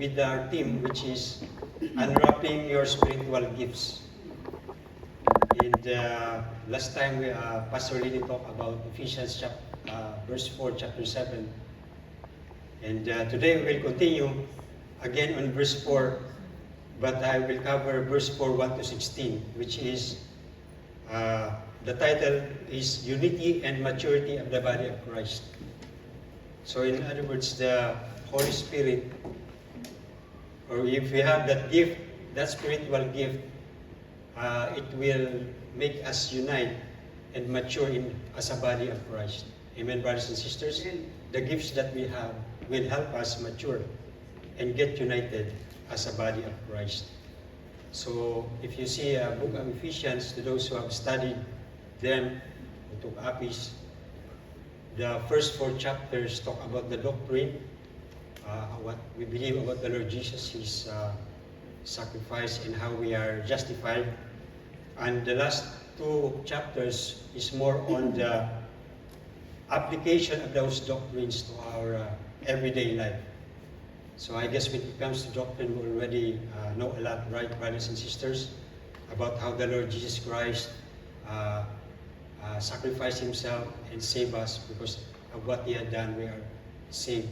with our theme, which is Unwrapping Your Spiritual Gifts. And last time, Pastor Lily talked about Ephesians verse 4, chapter 7. And today we will continue again on verse 4, but I will cover verse 4, 1 to 16, which is, the title is Unity and Maturity of the Body of Christ. So in other words, the Holy Spirit, or if we have that gift, that spiritual gift, it will make us unite and mature as a body of Christ. Amen, brothers and sisters? The gifts that we have will help us mature and get united as a body of Christ. So if you see a book of Ephesians, to those who have studied them, who took Apis, the first 4 chapters talk about the doctrine, what we believe about the Lord Jesus, His sacrifice, and how we are justified. And the last 2 chapters is more on the application of those doctrines to our everyday life. So I guess when it comes to doctrine, we already know a lot, right, brothers and sisters, about how the Lord Jesus Christ sacrificed Himself and saved us. Because of what He had done, we are saved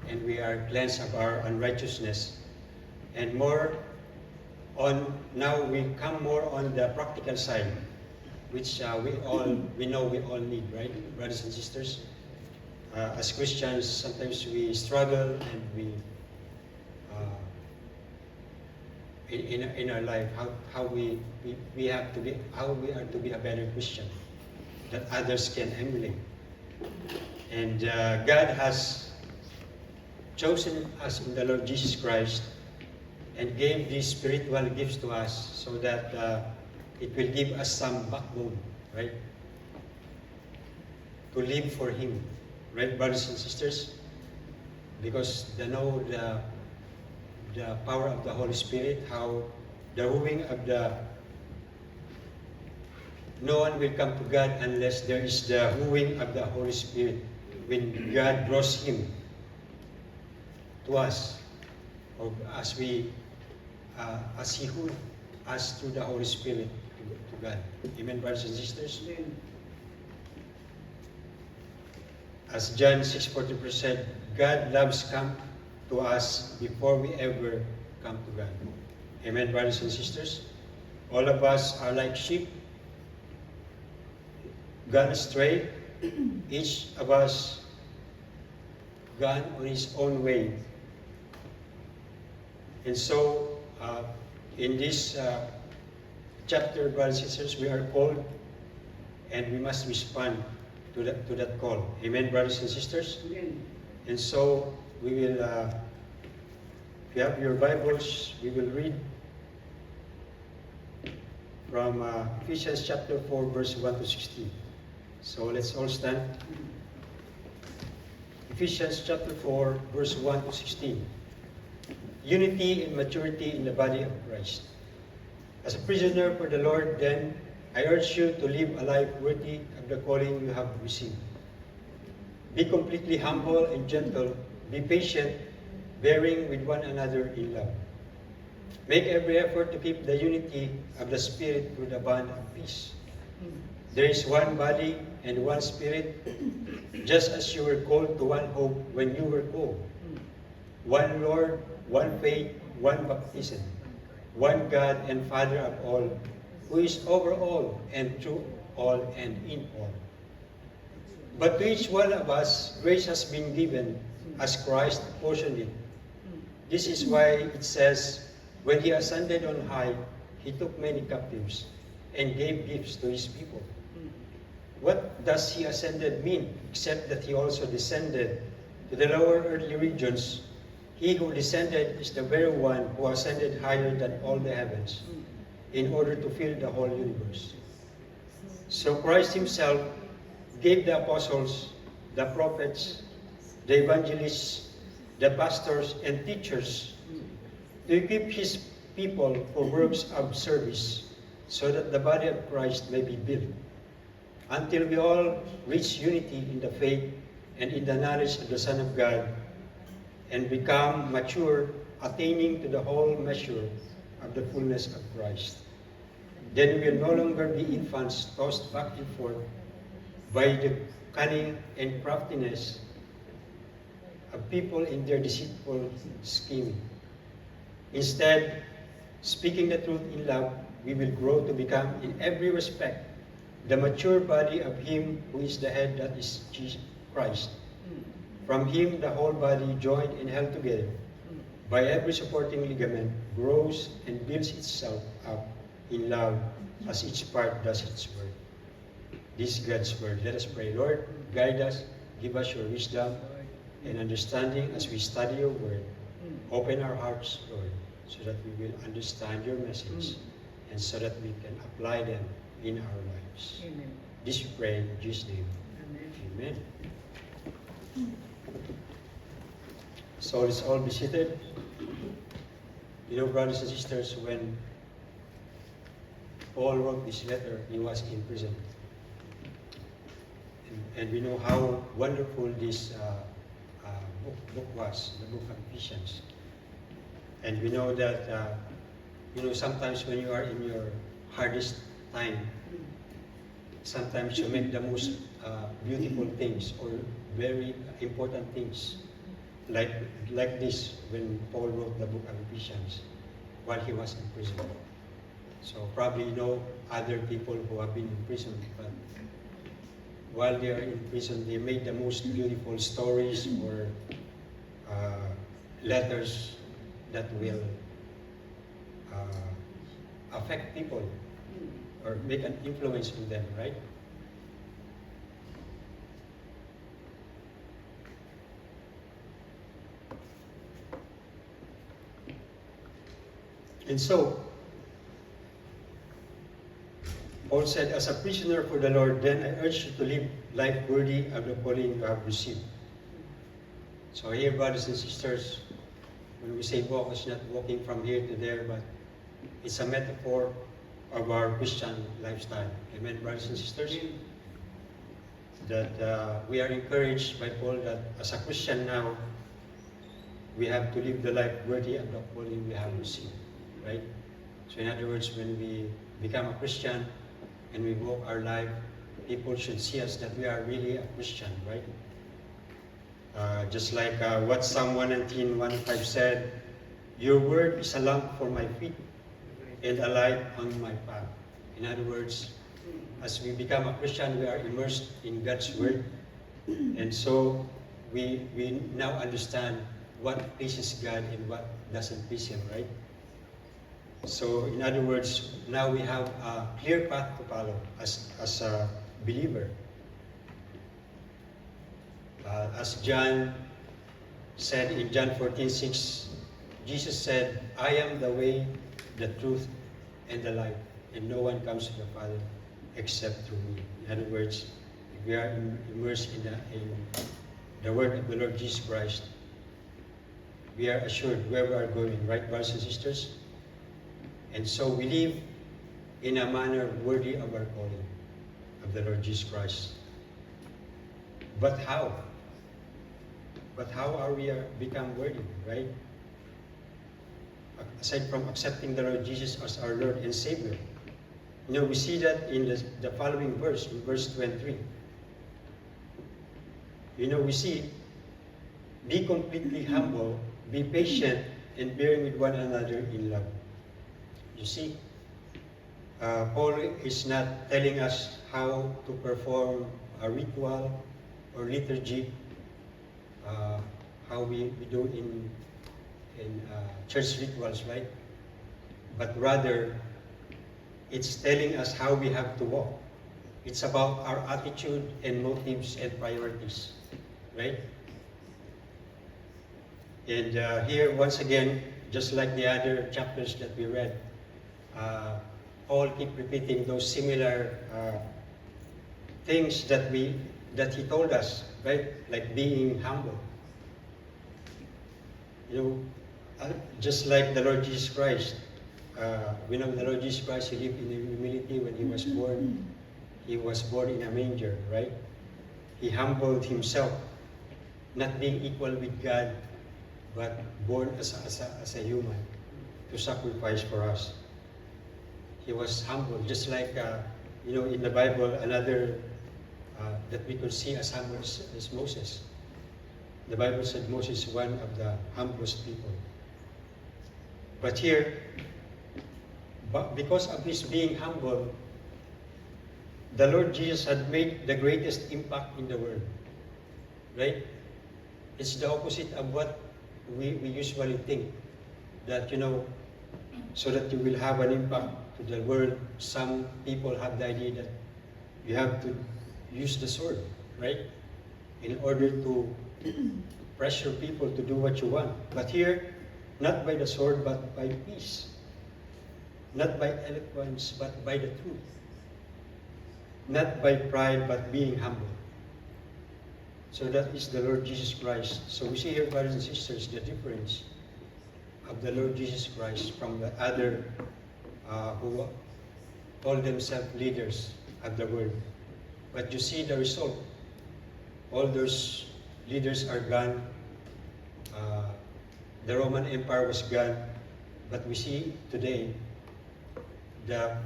and we are cleansed of our unrighteousness. And more on, now we come more on the practical side, which we know we all need, right, brothers and sisters? As Christians, sometimes we struggle and we in our life, how we are to be a better Christian that others can emulate. And God has chosen us in the Lord Jesus Christ and gave these spiritual gifts to us so that it will give us some backbone, right? To live for Him, right, brothers and sisters? Because they know the power of the Holy Spirit, how the wooing of no one will come to God unless there is the wooing of the Holy Spirit. When God draws him to us, or as He wooed us through the Holy Spirit to God. Amen, brothers and sisters? Amen. As John 6:44 said, God loves come to us before we ever come to God. Amen, brothers and sisters? All of us are like sheep, gone astray, each of us gone on his own way. And so, in this chapter, brothers and sisters, we are called and we must respond to that call. Amen, brothers and sisters? Amen. And so, we will, if you have your Bibles, we will read from Ephesians chapter 4, verse 1 to 16. So let's all stand. Ephesians chapter 4, verse 1 to 16. Unity and maturity in the body of Christ. As a prisoner for the Lord, then, I urge you to live a life worthy of the calling you have received. Be completely humble and gentle. Be patient, bearing with one another in love. Make every effort to keep the unity of the Spirit through the bond of peace. There is one body and one Spirit, just as you were called to one hope when you were called. One Lord, one faith, one baptism, one God and Father of all, who is over all and through all and in all. But to each one of us, grace has been given as Christ portioned it. This is why it says, when He ascended on high, He took many captives and gave gifts to His people. What does He ascended mean, except that He also descended to the lower earthly regions? He who descended is the very one who ascended higher than all the heavens, in order to fill the whole universe. So Christ Himself gave the apostles, the prophets, the evangelists, the pastors, and teachers to equip His people for works of service, so that the body of Christ may be built, until we all reach unity in the faith and in the knowledge of the Son of God, and become mature, attaining to the whole measure of the fullness of Christ. Then we will no longer be infants tossed back and forth by the cunning and craftiness of people in their deceitful scheming. Instead, speaking the truth in love, we will grow to become, in every respect, the mature body of Him who is the head, that is Jesus Christ. From Him, the whole body, joined and held together by every supporting ligament, grows and builds itself up in love as each part does its work. This is God's word. Let us pray. Lord, guide us, give us your wisdom and understanding as we study your word. Open our hearts, Lord, so that we will understand your message and so that we can apply them in our lives. Amen. This we pray in Jesus' name. Amen. Amen. So let's all be seated. You know, brothers and sisters, when Paul wrote this letter, he was in prison. And we know how wonderful this book was, the book of Ephesians. And we know that, sometimes when you are in your hardest time, sometimes you make the most beautiful things or very important things. Like this, when Paul wrote the book of Ephesians while he was in prison. So probably you know other people who have been in prison, but while they are in prison, they made the most beautiful stories or letters that will affect people or make an influence on them, right? And so, Paul said, as a prisoner for the Lord, then I urge you to live life worthy of the calling you have received. So here, brothers and sisters, when we say walk, it's not walking from here to there, but it's a metaphor of our Christian lifestyle. Amen, brothers and sisters? That we are encouraged by Paul that as a Christian now, we have to live the life worthy of the calling we have received. Right? So in other words, when we become a Christian and we walk our life, people should see us that we are really a Christian, right? Just like what Psalm 119:1-5 said, your word is a lamp for my feet and a light on my path. In other words, as we become a Christian, we are immersed in God's word. And so we now understand what pleases God and what doesn't please Him, right? So, in other words, now we have a clear path to follow as a believer. As John said in John 14:6, Jesus said, I am the way, the truth, and the life, and no one comes to the Father except through me. In other words, if we are immersed in the word of the Lord Jesus Christ, we are assured where we are going, right, brothers and sisters? And so we live in a manner worthy of our calling of the Lord Jesus Christ. But how? But how are we become worthy, right? Aside from accepting the Lord Jesus as our Lord and Savior. You know, we see that in the following verse, in verse 23. You know, we see, be completely humble, be patient, and bearing with one another in love. You see, Paul is not telling us how to perform a ritual or liturgy, how we do in church rituals, right? But rather, it's telling us how we have to walk. It's about our attitude and motives and priorities, right? And here, once again, just like the other chapters that we read, Paul keep repeating those similar things that he told us, right? Like being humble. You know, just like the Lord Jesus Christ. We know the Lord Jesus Christ, He lived in humility when He was born. He was born in a manger, right? He humbled Himself, not being equal with God, but born as a human to sacrifice for us. He was humble, just like, in the Bible, another that we could see as humble is Moses. The Bible said Moses is one of the humblest people. But here, because of his being humble, the Lord Jesus had made the greatest impact in the world. Right? It's the opposite of what we usually think. That, so that you will have an impact to the world, some people have the idea that you have to use the sword, right? In order to pressure people to do what you want. But here, not by the sword, but by peace. Not by eloquence, but by the truth. Not by pride, but being humble. So that is the Lord Jesus Christ. So we see here, brothers and sisters, the difference of the Lord Jesus Christ from the other who call themselves leaders of the world. But you see the result. All those leaders are gone. The Roman Empire was gone. But we see today the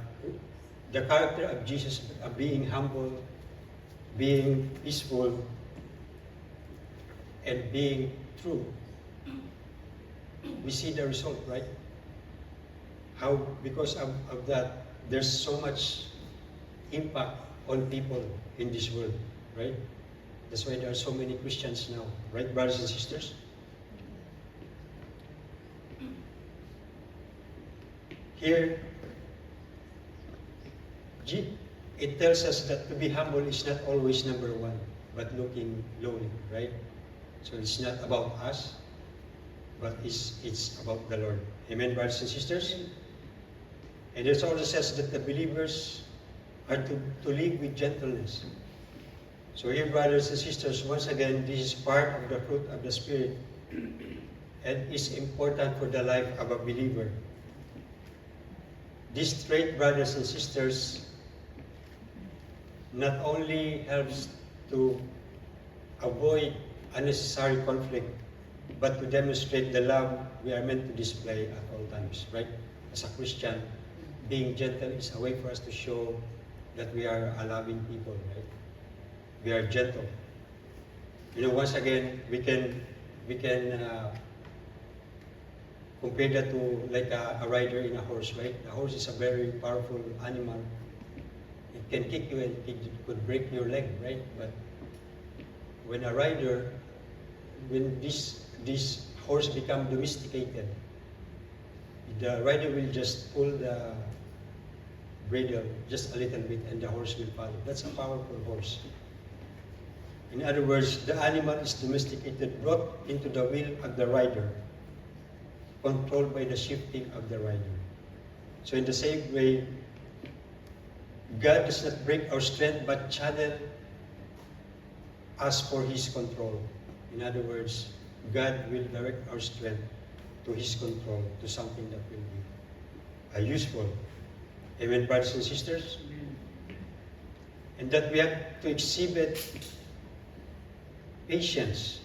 character of Jesus of being humble, being peaceful, and being true. We see the result, right? How, because of that, there's so much impact on people in this world, right? That's why there are so many Christians now, right, brothers and sisters? Here, it tells us that to be humble is not always number one, but looking lowly, right? So it's not about us, but it's about the Lord. Amen, brothers and sisters? And it also says that the believers are to live with gentleness. So here, brothers and sisters, once again, this is part of the fruit of the Spirit and is important for the life of a believer. This trait, brothers and sisters, not only helps to avoid unnecessary conflict, but to demonstrate the love we are meant to display at all times, right? As a Christian, being gentle is a way for us to show that we are a loving people, right? We are gentle. Once again, we can compare that to like a rider in a horse, right? The horse is a very powerful animal. It can kick you and it could break your leg, right? But when a rider, when this horse become domesticated, the rider will just pull the bridle just a little bit and the horse will follow. That's a powerful horse. In other words, the animal is domesticated, brought into the will of the rider, controlled by the shifting of the rider. So in the same way, God does not break our strength but channel us for His control. In other words, God will direct our strength to His control, to something that will be useful. Amen, brothers and sisters? And that we have to exhibit patience.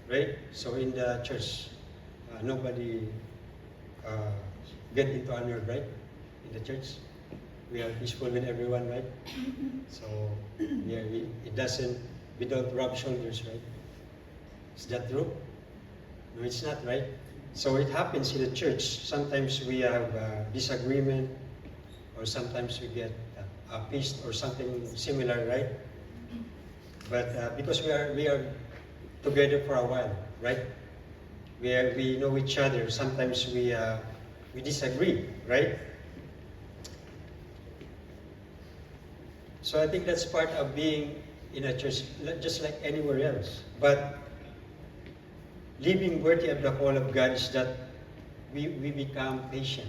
Right? So in the church, nobody get into our nerve, right? In the church, we are peaceful with everyone, right? So it doesn't, we don't rub shoulders, right? Is that true? No, it's not, right? So it happens in the church. Sometimes we have disagreement, or sometimes we get pissed or something similar, right? But because we are together for a while, right? We know each other. Sometimes we disagree, right? So I think that's part of being in a church, just like anywhere else. But living worthy of the call of God is that we become patient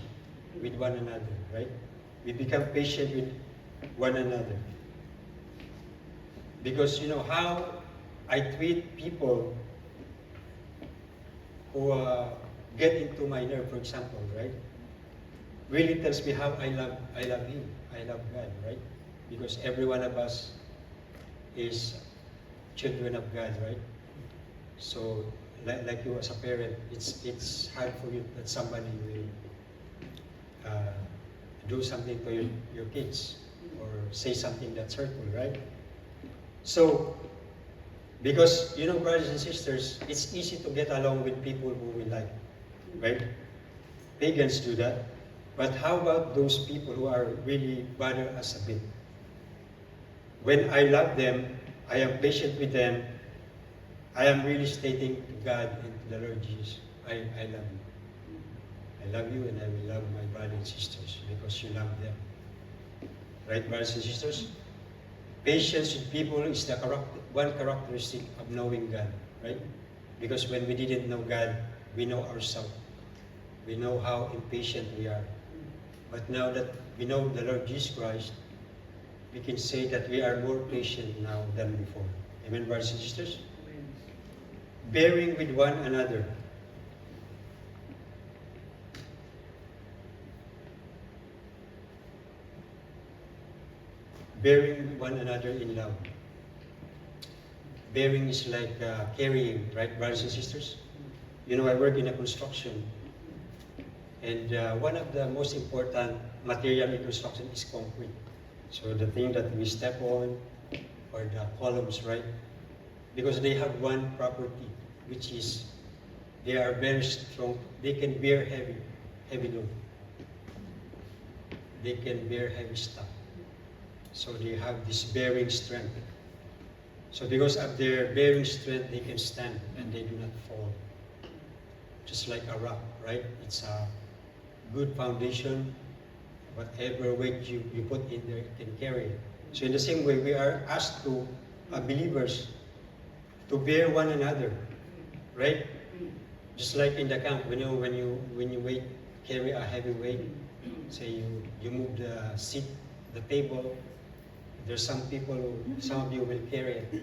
with one another, right? We become patient with one another. Because how I treat people who get into my nerve, for example, right? Really tells me how I love Him. I love God, right? Because every one of us is children of God, right? So, like you as a parent, it's hard for you that somebody will do something to your kids or say something that's hurtful, right? So, because, you know, brothers and sisters, it's easy to get along with people who we like, right? Pagans do that. But how about those people who are really bother us a bit? When I love them, I am patient with them, I am really stating to God and to the Lord Jesus, I love you. I love you and I will love my brothers and sisters because you love them. Right, brothers and sisters? Patience with people is the one characteristic of knowing God, right? Because when we didn't know God, we know ourselves. We know how impatient we are. But now that we know the Lord Jesus Christ, we can say that we are more patient now than before. Amen, brothers and sisters? Amen. Bearing with one another. Bearing one another in love. Bearing is like carrying, right, brothers and sisters? You know, I work in a construction, and one of the most important material in construction is concrete. So the thing that we step on, or the columns, right? Because they have one property, which is they are very strong. They can bear heavy load. They can bear heavy stuff. So they have this bearing strength. So because of their bearing strength, they can stand and they do not fall. Just like a rock, right? It's a good foundation. Whatever weight you put in there, it can carry it. So in the same way, we are asked to, believers, to bear one another, right? Just like in the camp, when you carry a heavy weight, say you move the seat, the table. There's some people some of you will carry it.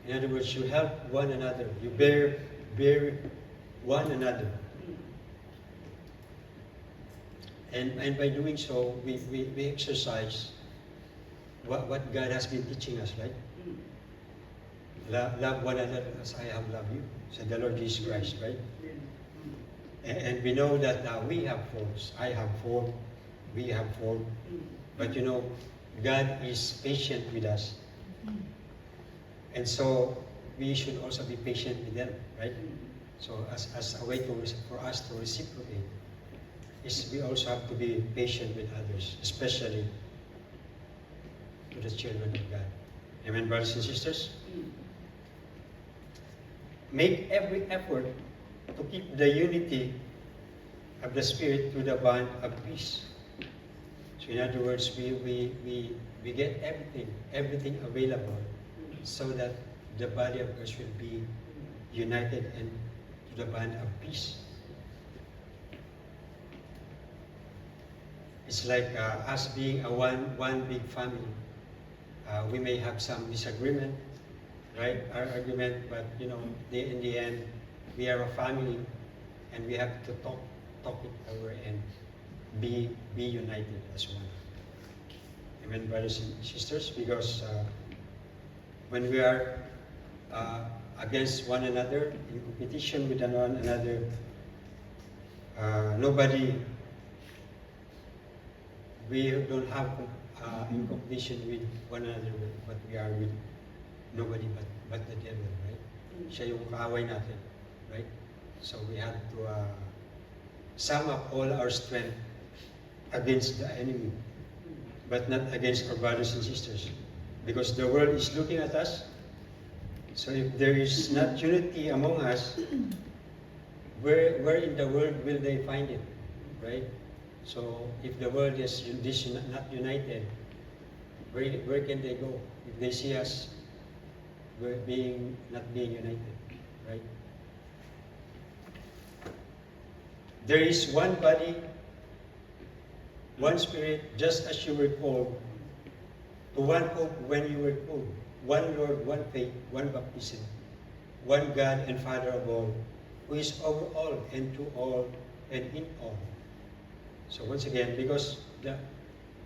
In other words, you help one another. You bear one another. And by doing so, we exercise what God has been teaching us, right? Love one another as I have loved you, said the Lord Jesus Christ, right? And we know that we have faults. I have fault. We have fault. But you know, God is patient with us. And so we should also be patient with them, right? So as a way for us to reciprocate, is we also have to be patient with others, especially to the children of God. Amen, brothers and sisters? Make every effort to keep the unity of the Spirit through the bond of peace. So in other words, we get everything available so that the body of Christ will be united and to the bond of peace. It's like us being a one big family. We may have some disagreement, right? Our argument, but you know, in the end, we are a family, and we have to talk it over and be united as one. Amen, brothers and sisters. Because when we are against one another, in competition with one another, we don't have in competition with one another, but we are with nobody but the devil, right? Siya yung kaaway natin, right? So we have to sum up all our strength against the enemy, but not against our brothers and sisters, because the world is looking at us. So if there is not unity among us, where in the world will they find it, right? So if the world is not united, where can they go if they see us not being united, right? There is one body, one Spirit, just as you were called to one hope when you were called, one Lord, one faith, one baptism, one God and Father of all, who is over all and to all and in all. So once again, because the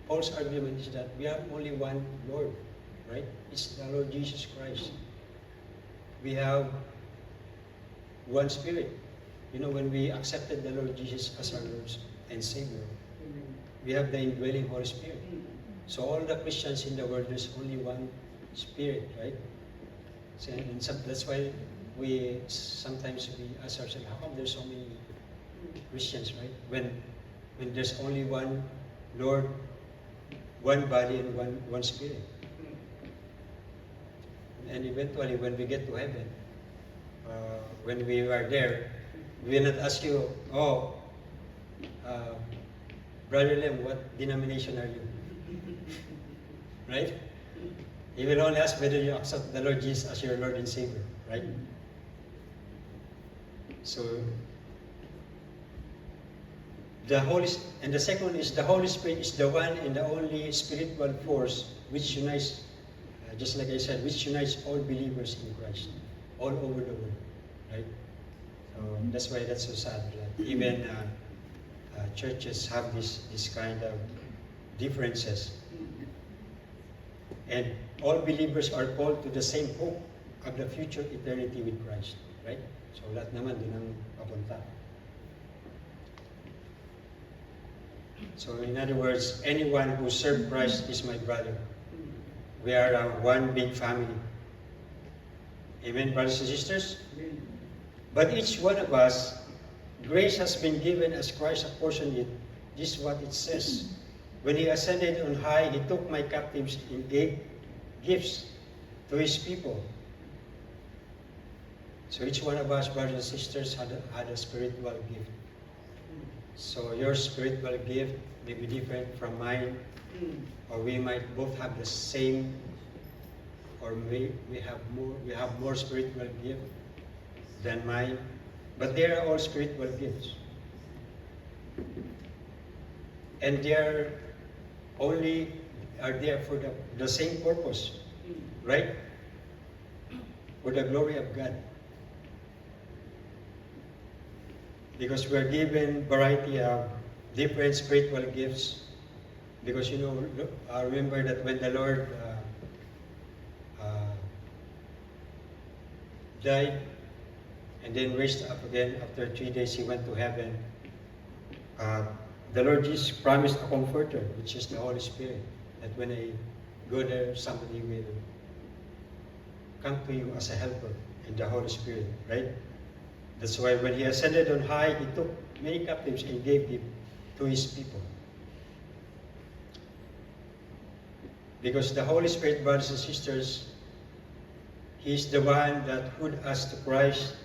false argument is that we have only one Lord, right? It's the Lord Jesus Christ. we have one Spirit. You know, when we accepted the Lord Jesus as our Lord and Savior, we have the indwelling Holy Spirit. So all the Christians in the world, there's only one Spirit, right? So, and that's why we sometimes we ask ourselves, how come there's so many Christians, right? When there's only one Lord, one body, and one Spirit. And eventually, when we get to heaven, when we are there, we will not ask you, oh, Brother Lem, what denomination are you? Right? He will only ask whether you accept the Lord Jesus as your Lord and Savior, right? So, and the second one is the Holy Spirit is the one and the only spiritual force which unites, just like I said, which unites all believers in Christ, all over the world, right? So that's why that's so sad that even churches have this kind of differences. And all believers are called to the same hope of the future eternity with Christ, right? So lahat naman dun ang papunta. So in other words, anyone who serves Christ is my brother. We are one big family. Amen, brothers and sisters? Amen. But each one of us, grace has been given as Christ apportioned it. This is what it says. When he ascended on high, he took my captives and gave gifts to his people. So each one of us, brothers and sisters, had a spiritual gift. So your spiritual gift may be different from mine, or we might both have the same, or we have more spiritual gift than mine, but they are all spiritual gifts. And they are there for the same purpose, right? For the glory of God. Because we are given variety of different spiritual gifts. Because remember that when the Lord died and then raised up again after 3 days, he went to heaven. The Lord Jesus promised a comforter, which is the Holy Spirit, that when I go there, somebody will come to you as a helper in the Holy Spirit, right? That's why when he ascended on high, he took many captives and gave them to his people. Because the Holy Spirit, brothers and sisters, he is the one that leads us to Christ.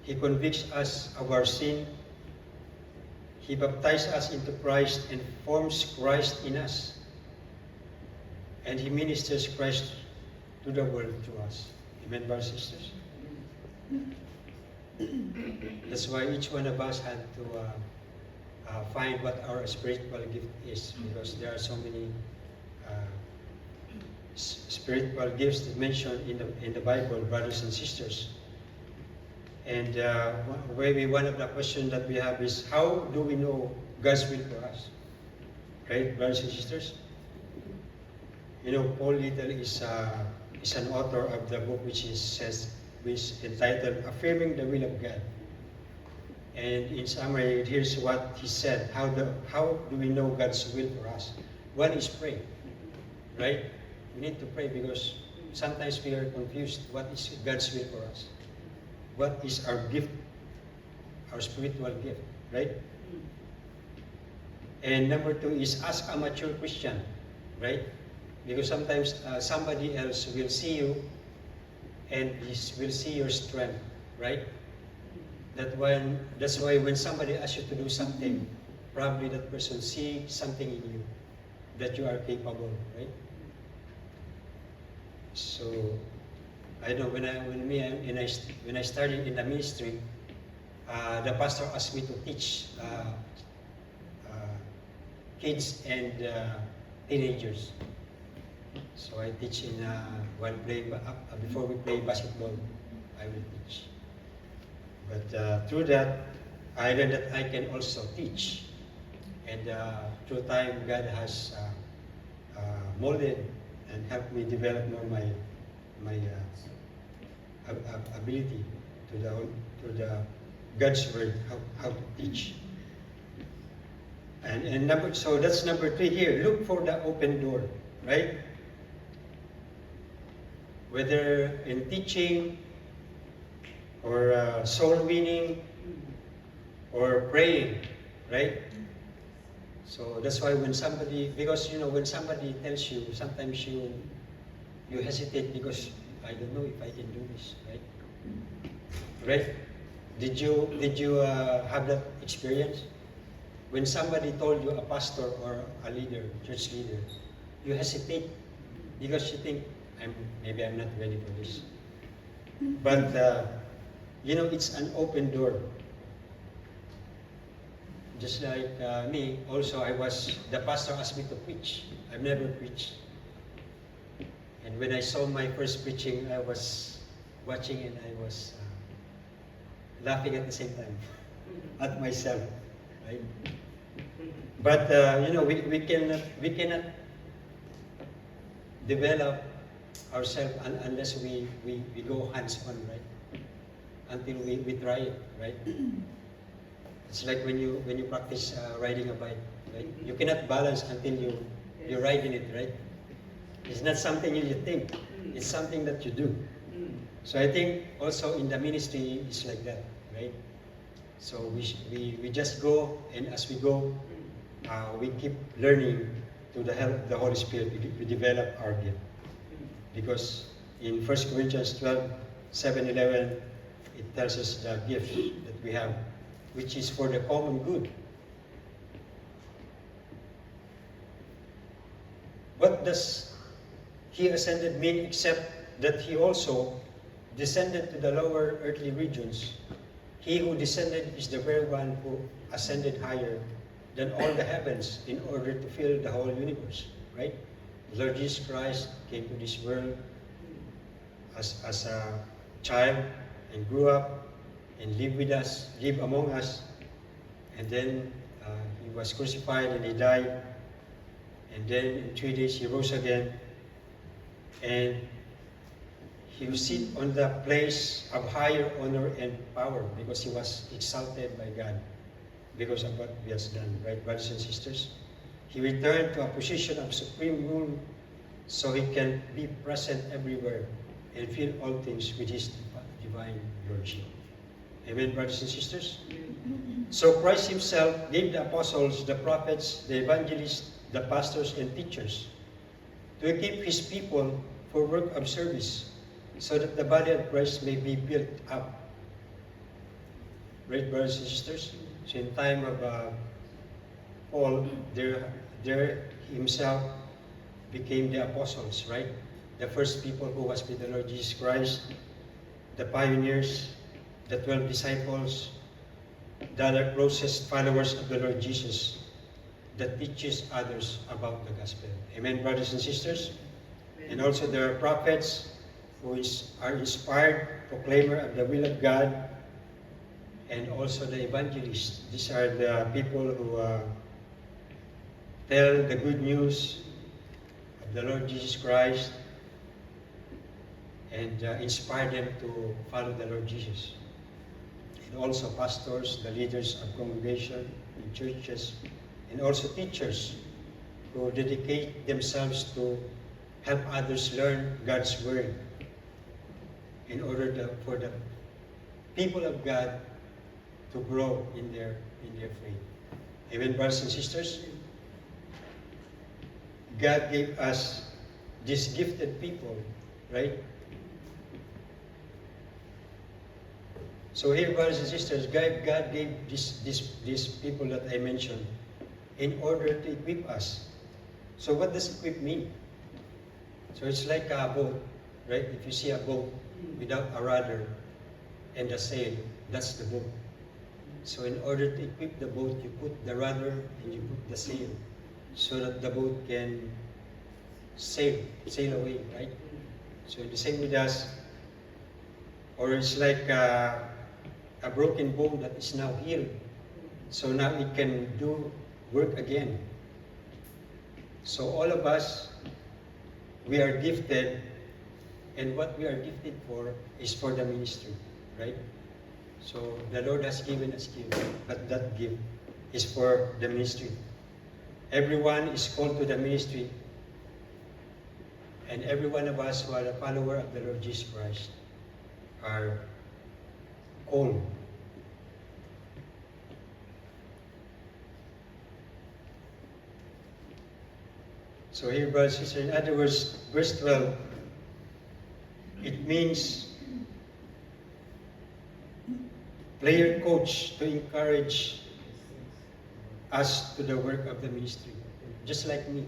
He convicts us of our sin. He baptizes us into Christ and forms Christ in us. And he ministers Christ to the world through us. Amen, brothers and sisters? That's why each one of us had to find what our spiritual gift is, because there are so many spiritual gifts that mentioned in the Bible, brothers and sisters. And maybe one of the questions that we have is, how do we know God's will for us? Right, brothers and sisters? Paul Little is an author of the book which is entitled Affirming the Will of God. And in summary, here's what he said. How do we know God's will for us? One is pray, right? We need to pray because sometimes we are confused. What is God's will for us? What is our gift, our spiritual gift, right? And number two is ask a mature Christian, right? Because sometimes somebody else will see you and will see your strength, right? That's why when somebody asks you to do something, probably that person sees something in you that you are capable, right? So I know when I started in the ministry, the pastor asked me to teach kids and teenagers. So I teach while playing before we play basketball, I will teach. But through that, I learned that I can also teach. And through time, God has molded and helped me develop more my ability to the God's word, how to teach. And so that's number 3 here. Look for the open door, right? Whether in teaching or soul winning or praying, right? So that's why when somebody, because when somebody tells you, sometimes you hesitate because I don't know if I can do this, right? Right? Did you have that experience? When somebody told you, a pastor or a leader, church leader, you hesitate because you think, maybe I'm not ready for this. But it's an open door. Just like me, also the pastor asked me to preach. I've never preached. And when I saw my first preaching, I was watching and I was laughing at the same time at myself, right? But we cannot develop ourselves unless we go hands-on, right? Until we try it, right? It's like when you practice riding a bike, right? You cannot balance until you ride in it, right? It's not something you think. It's something that you do. So I think also in the ministry it's like that, right? So we just go, and as we go, we keep learning to the help of the Holy Spirit. We develop our gift. Because in 1 Corinthians 12, 7, 11, it tells us the gift that we have, which is for the common good. What does he ascended mean except that he also descended to the lower earthly regions? He who descended is the very one who ascended higher than all the heavens in order to fill the whole universe, right? The Lord Jesus Christ came to this world as a child and grew up and lived with us, lived among us, and then he was crucified and he died, and then in 3 days he rose again, and he will sit on the place of higher honor and power because he was exalted by God because of what he has done, right, brothers and sisters? He returned to a position of supreme rule so he can be present everywhere and fill all things with his divine lordship. Amen, brothers and sisters? So Christ himself gave the apostles, the prophets, the evangelists, the pastors, and teachers to equip his people for work of service so that the body of Christ may be built up. Right, brothers and sisters? So in time of Paul, there himself became the apostles, right? The first people who was with the Lord Jesus Christ, the pioneers, the 12 disciples, the other closest followers of the Lord Jesus that teaches others about the gospel. Amen, brothers and sisters? Amen. And also there are prophets who are inspired proclaimer of the will of God, and also the evangelists. These are the people who tell the good news of the Lord Jesus Christ and inspire them to follow the Lord Jesus. And also pastors, the leaders of congregation in churches, and also teachers who dedicate themselves to help others learn God's word in order for the people of God to grow in their faith. Amen, brothers and sisters? God gave us these gifted people, right? So here, brothers and sisters, God gave these people that I mentioned in order to equip us. So what does equip mean? So it's like a boat, right? If you see a boat without a rudder and a sail, that's the boat. So in order to equip the boat, you put the rudder and you put the sail so that the boat can sail away, right? So the same with us. Or it's like a broken bone that is now healed. So now it can do work again. So all of us, we are gifted And what we are gifted for is for the ministry, right? So the Lord has given us gift, but that gift is for the ministry. Everyone is called to the ministry, and every one of us who are a follower of the Lord Jesus Christ are called. So here, brothers and sisters, in other words, verse 12, it means player coach to encourage us to the work of the ministry. Just like me.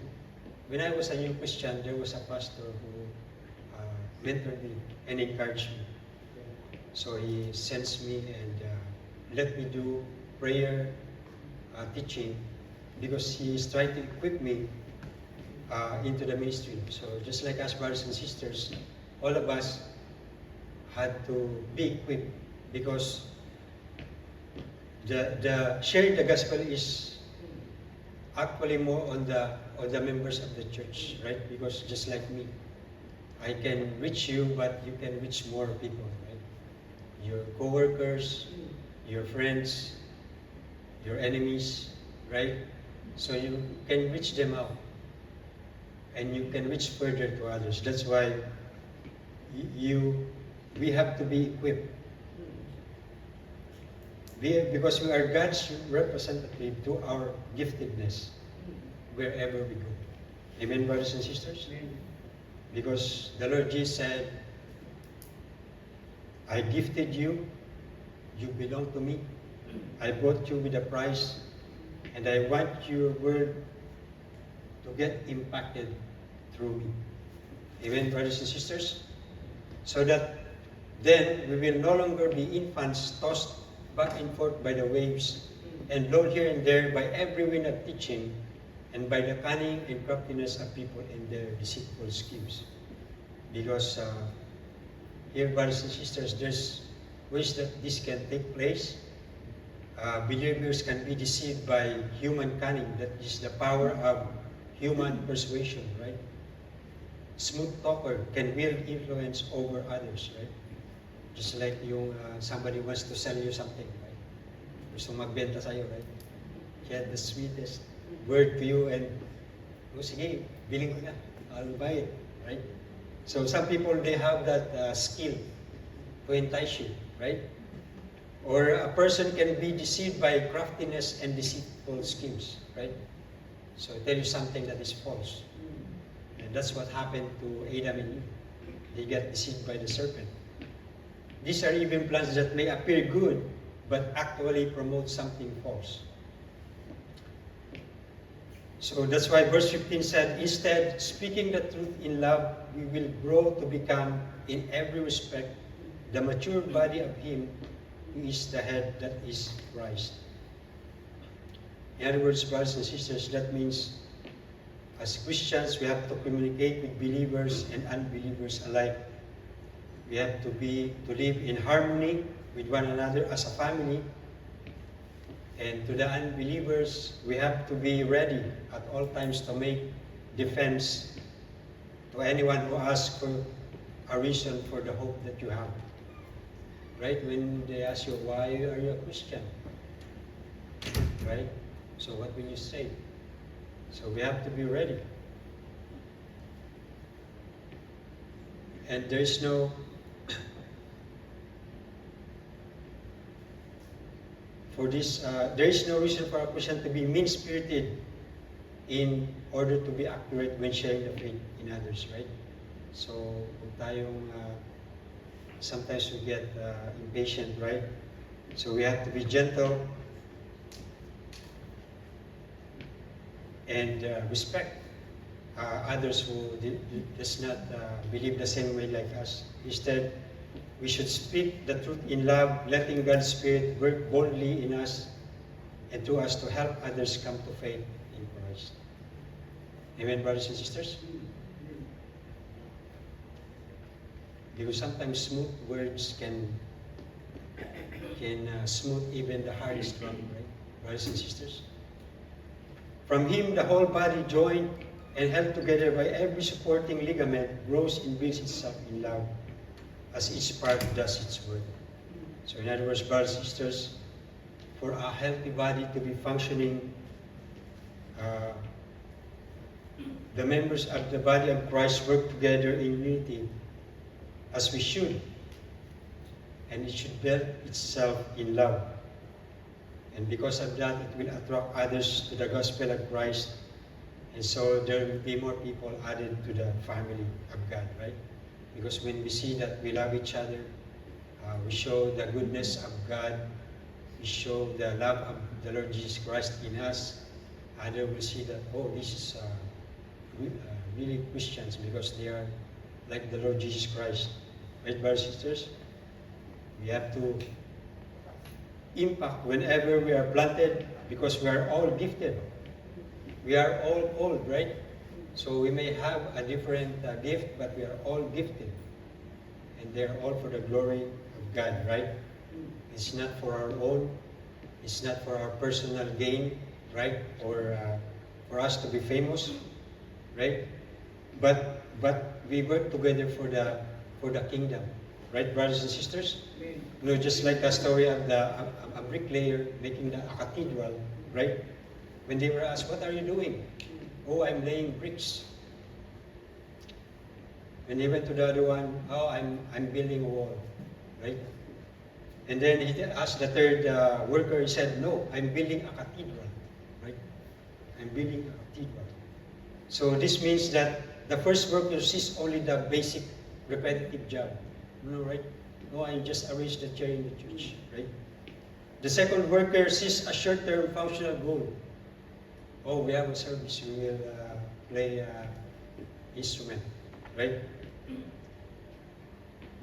When I was a new Christian, there was a pastor who mentored me and encouraged me. So he sends me and let me do prayer teaching because he is trying to equip me into the ministry. So just like us brothers and sisters, all of us had to be equipped because the sharing the gospel is actually more on the members of the church, right? Because just like me, I can reach you, but you can reach more people, right? Your co-workers, your friends, your enemies, right? So you can reach them out, and you can reach further to others. That's why we have to be equipped. Because we are God's representative to our giftedness wherever we go. Amen, brothers and sisters? Amen. Because the Lord Jesus said, I gifted you, you belong to me. I bought you with a price, and I want your word to get impacted through me. Amen, brothers and sisters? So that then we will no longer be infants tossed back and forth by the waves and blown here and there by every wind of teaching and by the cunning and craftiness of people in their deceitful schemes. Because here, brothers and sisters, there's ways that this can take place. Believers can be deceived by human cunning, that is the power of human persuasion, right? Smooth talker can wield influence over others, right? Just like yung somebody wants to sell you something, right? Gusto magbenta sa'yo, right? He had the sweetest word to you and, oh, sige, bilhin ko na. I'll buy it, right? So some people, they have that skill to entice you, right? Or a person can be deceived by craftiness and deceitful schemes, right? So tell you something that is false. And that's what happened to Adam and Eve. They get deceived by the serpent. These are even plans that may appear good, but actually promote something false. So that's why verse 15 said, instead, speaking the truth in love, we will grow to become, in every respect, the mature body of Him who is the head, that is Christ. In other words, brothers and sisters, that means as Christians, we have to communicate with believers and unbelievers alike. We have to live in harmony with one another as a family. And to the unbelievers, we have to be ready at all times to make defense to anyone who asks for a reason for the hope that you have. Right? When they ask you, why are you a Christian? Right? So what will you say? So we have to be ready. And there is no there is no reason for a Christian to be mean-spirited in order to be accurate when sharing the faith in others, right? So, kung tayong sometimes we get impatient, right? So we have to be gentle and respect others who does not believe the same way like us. Instead, we should speak the truth in love, letting God's Spirit work boldly in us and through us to help others come to faith in Christ. Amen, brothers and sisters? Because sometimes smooth words can smooth even the hardest one, right? Brothers and sisters? From Him, the whole body joined and held together by every supporting ligament, grows and builds itself in love as each part does its work. So in other words, brothers and sisters, for a healthy body to be functioning, the members of the body of Christ work together in unity as we should, and it should build itself in love. And because of that, it will attract others to the gospel of Christ, and so there will be more people added to the family of God, right? Because when we see that we love each other, we show the goodness of God, we show the love of the Lord Jesus Christ in us, others will see that, oh, this is really Christians because they are like the Lord Jesus Christ. Right, brothers and sisters? We have to impact whenever we are planted because we are all gifted. We are all old, right? So we may have a different gift, but we are all gifted. And they are all for the glory of God, right? It's not for our own. It's not for our personal gain, right? Or for us to be famous, right? But we work together for the kingdom, right, brothers and sisters? You know, just like the story of a bricklayer making a cathedral, right? When they were asked, "What are you doing?" "Oh, I'm laying bricks." When they went to the other one, "Oh, I'm building a wall," right? And then he asked the third worker. He said, "No, I'm building a cathedral," right? I'm building a cathedral. So this means that the first worker sees only the basic repetitive job, you know, right? No, I just arrange the chair in the church, right? The second worker sees a short-term functional goal. Oh, we have a service, we will play instrument, right?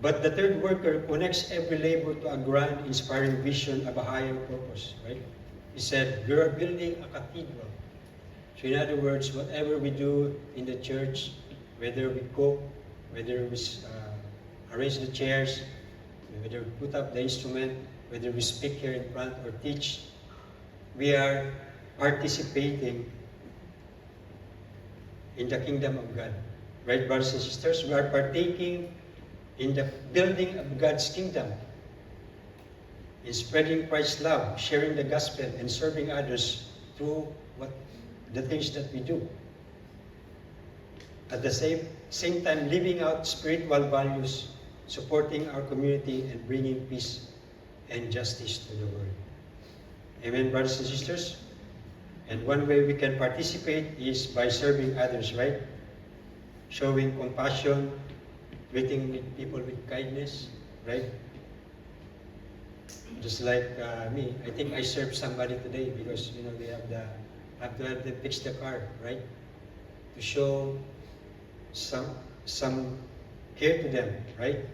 But the third worker connects every labor to a grand, inspiring vision of a higher purpose, right? He said, "We are building a cathedral." So in other words, whatever we do in the church, whether we cook, whether we arrange the chairs, whether we put up the instrument, whether we speak here in front or teach, we are participating in the kingdom of God. Right, brothers and sisters? We are partaking in the building of God's kingdom, in spreading Christ's love, sharing the gospel, and serving others through the things that we do. At the same time, living out spiritual values, supporting our community, and bringing peace and justice to the world. Amen, brothers and sisters? And one way we can participate is by serving others, right? Showing compassion, treating people with kindness, right? Just like me, I think I served somebody today because, you know, they have to have them fix the car, right? To show some care to them, right?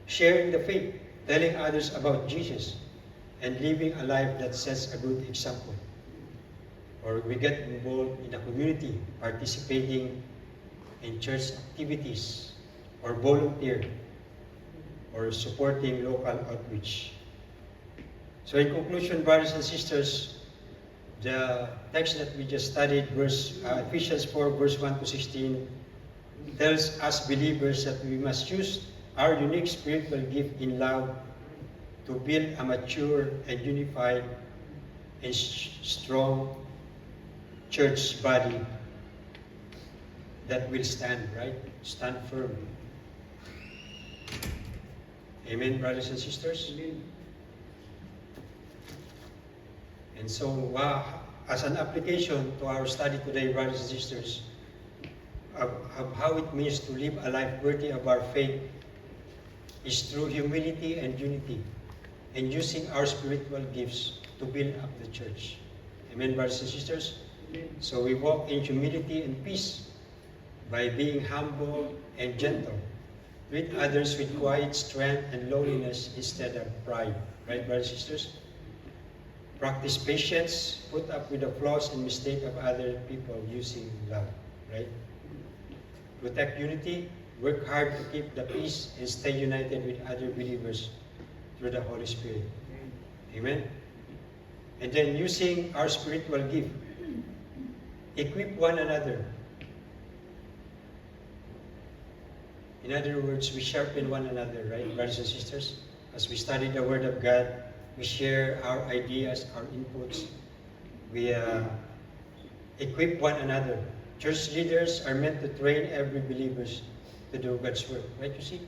Sharing the faith, telling others about Jesus, and living a life that sets a good example. Or we get involved in the community, participating in church activities, or volunteer, or supporting local outreach. So in conclusion, brothers and sisters, the text that we just studied, Ephesians 4, verse 1 to 16, tells us believers that we must use our unique spiritual gift in love to build a mature and unified and strong church body that will stand, right? Stand firm. Amen, brothers and sisters? Amen. And so, as an application to our study today, brothers and sisters, of how it means to live a life worthy of our faith is through humility and unity, and using our spiritual gifts to build up the church. Amen, brothers and sisters? Amen. So we walk in humility and peace by being humble and gentle. Treat others with quiet strength and lowliness instead of pride. Right, brothers and sisters? Practice patience, put up with the flaws and mistakes of other people using love. Right? Protect unity, work hard to keep the peace, and stay united with other believers through the Holy Spirit. Amen? And then using our spiritual gift, equip one another In other words, we sharpen one another, right, brothers and sisters? As we study the Word of God, we share our ideas, our inputs. We equip one another. Church leaders are meant to train every believer to do God's work. Right, you see?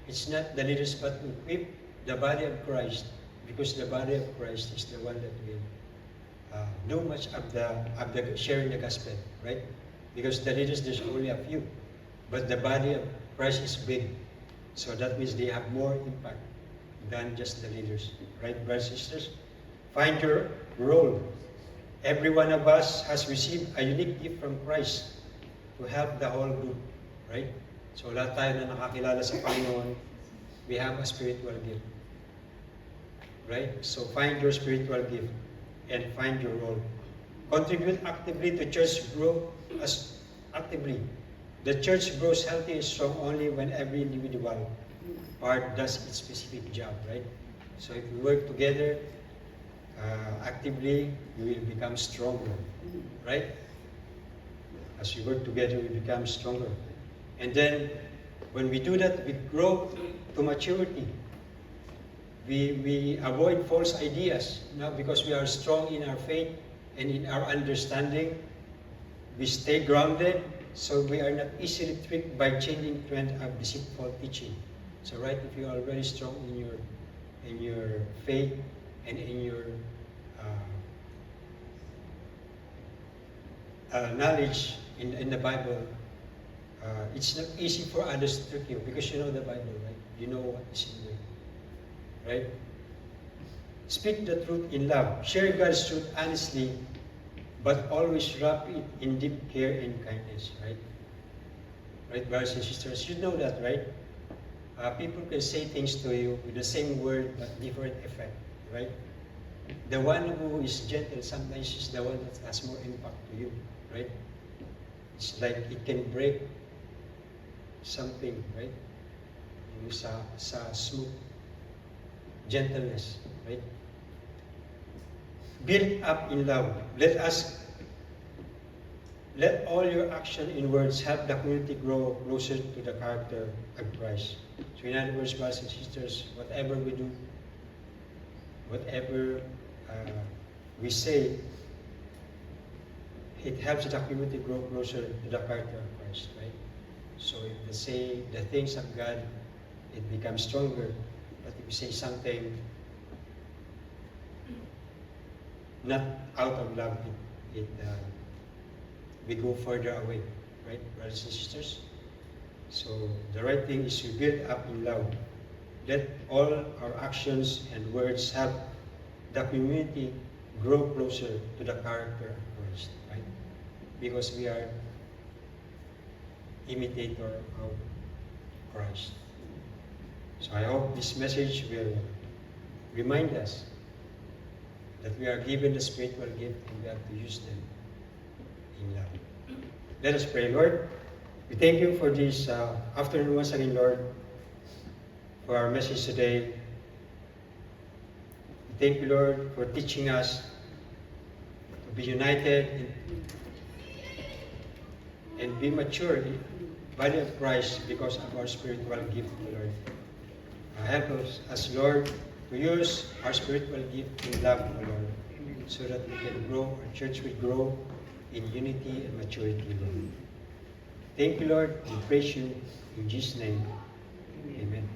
It's not the leaders but to equip the body of Christ, because the body of Christ is the one that will do much of the sharing the gospel, right? Because the leaders, there's only a few. But the body of Christ is big. So that means they have more impact than just the leaders. Right, brothers and sisters? Find your role. Every one of us has received a unique gift from Christ to help the whole group. Right? So lahat tayo na nakakilala sa Panginoon, we have a spiritual gift. Right? So find your spiritual gift and find your role. Contribute actively to church growth as actively. The church grows healthy and strong only when every individual part does its specific job, right? So if we work together actively, we will become stronger, right? As we work together, we become stronger. And then, when we do that, we grow to maturity. We avoid false ideas, because we are strong in our faith and in our understanding. We stay grounded, so we are not easily tricked by changing trend of deceitful teaching. So, right, if you are very strong in your faith and in your knowledge in the Bible, it's not easy for others to trick you because you know the Bible, right? You know what is in there, right? Speak the truth in love. Share God's truth honestly, but always wrap it in deep care and kindness, right? Right, brothers and sisters, you know that, right? People can say things to you with the same word but different effect, right? The one who is gentle sometimes is the one that has more impact to you, right? It's like it can break something, right? Yung sa smooth gentleness, right? Build up in love. Let all your action and words help the community grow closer to the character of Christ. So in other words, brothers and sisters, whatever we do, whatever we say, it helps the community grow closer to the character of Christ, right? So if we say the things of God, it becomes stronger. But if we say something not out of love, we go further away, right, brothers and sisters? So the right thing is to build up in love. Let all our actions and words help the community grow closer to the character of Christ, right? Because we are imitator of Christ. So I hope this message will remind us that we are given the spiritual gift and we have to use them in love. Let us pray. Lord, we thank you for this afternoon once again, Lord, for our message today. We thank you, Lord, for teaching us to be united and be mature in the body of Christ because of our spiritual gift, Lord. Help us, Lord, to use our spiritual gift in love, Lord, so that we can grow, our church will grow in unity and maturity, Lord. Thank you, Lord. We praise you in Jesus' name. Amen.